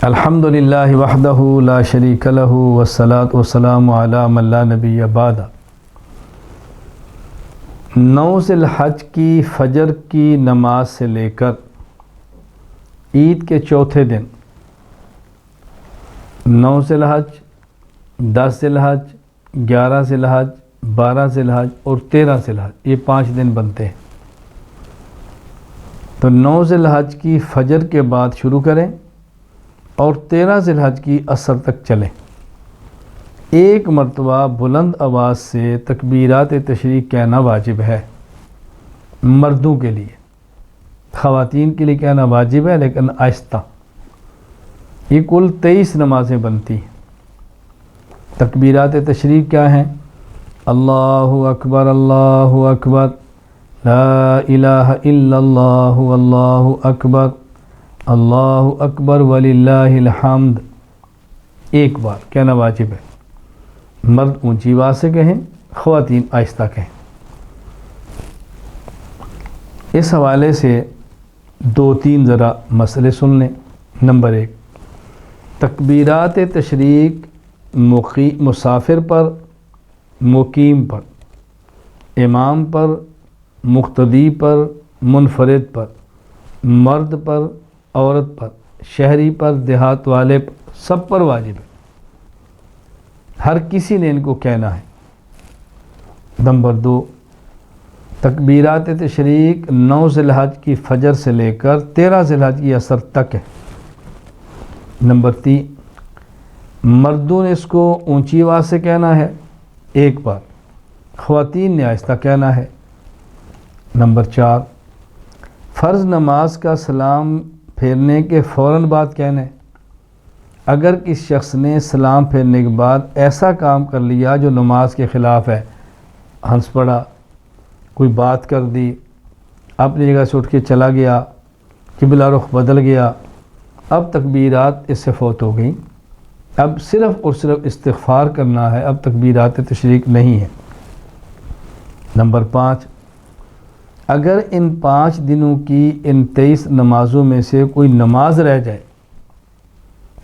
الحمدللہ وحدہ لا شریک لہ والصلاۃ والسلام علی من لا نبی بعد۔ 9 ذی الحج کی فجر کی نماز سے لے کر عید کے چوتھے دن 9 ذی الحج، 10 ذی الحج، 11 ذی الحج، 12 ذی الحج اور 13 ذی الحج، یہ 5 دن بنتے ہیں۔ تو 9 ذی الحج کی فجر کے بعد شروع کریں اور 13 ذی الحج کی عصر تک چلیں۔ ایک مرتبہ بلند آواز سے تکبیرات تشریق کہنا واجب ہے مردوں کے لیے، خواتین کے لیے کہنا واجب ہے لیکن آہستہ۔ یہ کل 23 نمازیں بنتی ہیں۔ تکبیرات تشریق کیا ہیں؟ اللہ اکبر، اللہ اکبر، لا الہ الا اللہ، اللہ اکبر، اللہ اکبر وللہ الحمد، ایک بار کہنا واجب ہے۔ مرد اونچی آواز سے کہیں، خواتین آہستہ کہیں۔ اس حوالے سے 2-3 ذرا مسئلے سن لیں۔ نمبر 1، تکبیرات تشریق مسافر پر، مقیم پر، امام پر، مقتدی پر، منفرد پر، مرد پر، عورت پر، شہری پر، دیہات والے پر، سب پر واجب ہے۔ ہر کسی نے ان کو کہنا ہے۔ نمبر 2، تکبیرات تشریق 9 ذی الحج کی فجر سے لے کر 13 ذی الحج کی عصر تک ہے۔ نمبر 3، مردوں نے اس کو اونچی آواز سے کہنا ہے ایک بار، خواتین نے آہستہ کہنا ہے۔ نمبر 4، فرض نماز کا سلام پھیرنے کے فوراً بعد کہنا ہے۔ اگر کسی شخص نے سلام پھیرنے کے بعد ایسا کام کر لیا جو نماز کے خلاف ہے، ہنس پڑا، کوئی بات کر دی، اپنی جگہ سے اٹھ کے چلا گیا، قبلہ رخ بدل گیا، اب تکبیرات اس سے فوت ہو گئیں، اب صرف اور صرف استغفار کرنا ہے، اب تکبیرات تشریق نہیں ہے۔ نمبر 5، اگر ان 5 دنوں کی ان 23 نمازوں میں سے کوئی نماز رہ جائے،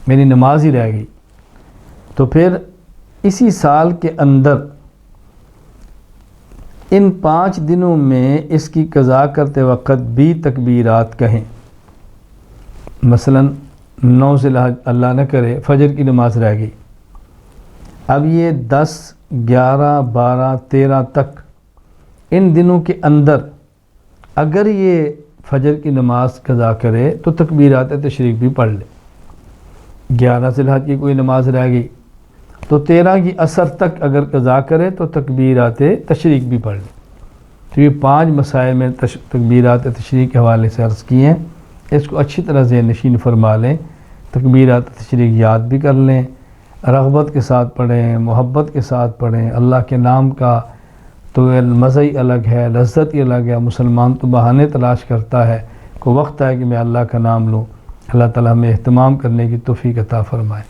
میری نماز ہی رہ گئی، تو پھر اسی سال کے اندر ان 5 دنوں میں اس کی قضا کرتے وقت بھی تکبیرات کہیں۔ مثلا 9 ذی الحج اللہ نہ کرے فجر کی نماز رہ گئی، اب یہ 10، 11، 12، 13 تک ان دنوں کے اندر اگر یہ فجر کی نماز قضا کرے تو تکبیرات تشریق بھی پڑھ لے۔ 11 ذی الحج کی کوئی نماز رہ گئی تو 13 کی عصر تک اگر قضا کرے تو تکبیرات تشریق بھی پڑھ لے۔ تو یہ 5 مسائل میں تکبیرات تشریق کے حوالے سے عرض کیے ہیں، اس کو اچھی طرح ذہن نشین فرما لیں، تکبیرات تشریق یاد بھی کر لیں، رغبت کے ساتھ پڑھیں، محبت کے ساتھ پڑھیں۔ اللہ کے نام کا تو مزہ ہی الگ ہے، لذت ہی الگ ہے۔ مسلمان تو بہانے تلاش کرتا ہے، کوئی وقت ہے کہ میں اللہ کا نام لوں۔ اللہ تعالیٰ ہمیں اہتمام کرنے کی توفیق عطا فرمائے۔